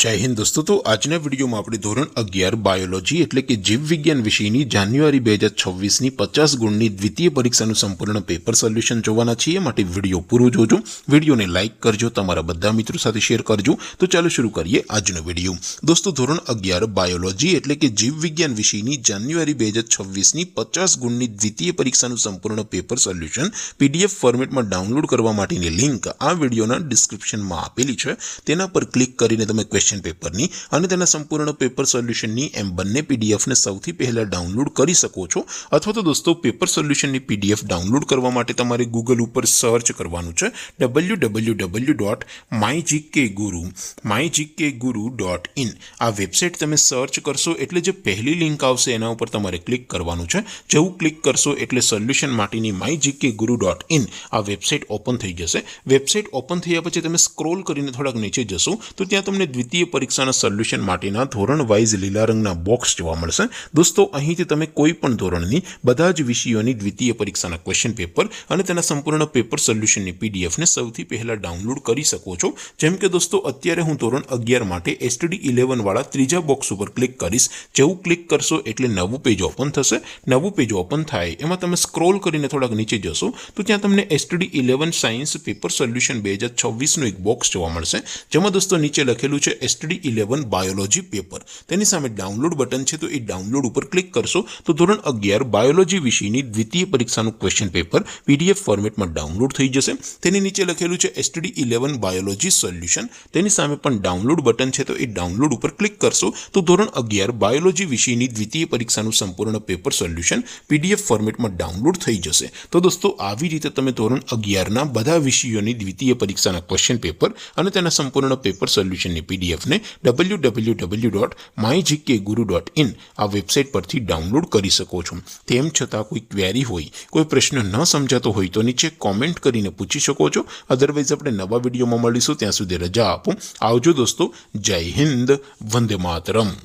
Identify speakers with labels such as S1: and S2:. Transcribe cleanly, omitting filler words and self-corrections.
S1: जय हिंद दोस्तों। तो आज वीडियो में આપણે ધોરણ 11 બાયોલોજી એટલે કે જીવ વિજ્ઞાન વિષયની જાન્યુઆરી 2026 ની 50 ગુણની દ્વિતીય પરીક્ષાનું સંપૂર્ણ પેપર સોલ્યુશન જોવાના છીએ। માટે વિડિયો પૂરો જોજો, વિડિયોને લાઈક કરજો, તમારા બધા મિત્રો સાથે શેર કરજો। તો ચાલો શરૂ કરીએ આજનો વિડિયો। દોસ્તો ધોરણ 11 બાયોલોજી એટલે કે જીવ વિજ્ઞાન વિષયની જાન્યુઆરી 2026 ની 50 ગુણની દ્વિતીય પરીક્ષાનું સંપૂર્ણ પેપર સોલ્યુશન પીડીએફ ફોર્મેટમાં ડાઉનલોડ કરવા માટેની લિંક આ વિડિયોના ડિસ્ક્રિપ્શનમાં આપેલી છે। તેના પર ક્લિક કરીને તમે क्वेश्चन पेपर नी અને તેના સંપૂર્ણ પેપર સોલ્યુશન ની એમ બંને પીડીએફ ને સૌથી પહેલા ડાઉનલોડ કરી શકો છો। અથવા તો દોસ્તો પેપર સોલ્યુશન ની પીડીએફ ડાઉનલોડ કરવા માટે તમારે ગૂગલ ઉપર સર્ચ કરવાનું છે www.mygkguru.in। આ વેબસાઇટ તમે સર્ચ કરશો એટલે જે પહેલી લિંક આવશે એના ઉપર તમારે ક્લિક કરવાનું છે। જેવું ક્લિક કરશો એટલે સોલ્યુશન માટેની mygkguru.in આ વેબસાઇટ ઓપન થઈ જશે। વેબસાઇટ ઓપન થયા પછી તમે સ્ક્રોલ કરીને થોડાક નીચે જશો તો ત્યાં તમને દ્વિતીય પરીક્ષાના સોલ્યુશન માટેના ધોરણ વાઇઝ લીલા રંગના બોક્સ જોવા મળશે। દોસ્તો અહીંથી તમે કોઈ પણ ધોરણની બધા જ વિષયોની દ્વિતીય પરીક્ષાના ક્વેશ્ચન પેપર અને તેના સંપૂર્ણ પેપર સોલ્યુશનની પીડીએફ ને સૌથી પહેલા ડાઉનલોડ કરી શકો છો। જેમ કે દોસ્તો અત્યારે હું ધોરણ 11 માટે STD 11 વાળા ત્રીજા બોક્સ ઉપર ક્લિક કરીશ। જેવું ક્લિક કરશો એટલે નવું પેજ ઓપન થશે। નવું પેજ ઓપન થાય એમાં તમે સ્ક્રોલ કરીને થોડાક નીચે જશો તો ત્યાં તમને STD 11 સાયન્સ પેપર સોલ્યુશન 2026 નું એક બોક્સ જોવા મળશે। જેમાં દોસ્તો નીચે લખેલું છે STD 11 બાયોલોજી પેપર। તેની સામે ડાઉનલોડ બટન છે તો એ ડાઉનલોડ ઉપર ક્લિક કરશો તો ધોરણ 11 બાયોલોજી વિષયની દ્વિતીય પરીક્ષાનું ક્વેશ્ચન પેપર પીડીએફ ફોર્મેટમાં ડાઉનલોડ થઈ જશે। તેની નીચે લખેલું છે STD 11 બાયોલોજી સોલ્યુશન। તેની સામે પણ ડાઉનલોડ બટન છે તો એ ડાઉનલોડ ઉપર ક્લિક કરશો તો ધોરણ 11 બાયોલોજી વિષયની દ્વિતીય પરીક્ષાનું સંપૂર્ણ પેપર સોલ્યુશન પીડીએફ ફોર્મેટમાં ડાઉનલોડ થઈ જશે। તો દોસ્તો આવી રીતે તમે ધોરણ 11 ના બધા વિષયોની દ્વિતીય પરીક્ષાના ક્વેશ્ચન પેપર અને તેના સંપૂર્ણ પેપર સોલ્યુશનની પીડીએફ ને www.mygkguru.in આ વેબસાઇટ પરથી ડાઉનલોડ કરી શકો છો। તેમ છતાં કોઈ ક્વેરી હોય, કોઈ પ્રશ્ન ન સમજાતો હોય તો નીચે કોમેન્ટ કરીને પૂછી શકો છો। અધરવાઇઝ આપણે નવા વિડીયોમાં મળીશું, ત્યાં સુધી રજા આપો। આવજો દોસ્તો। જય હિન્દ, વંદે માતરમ।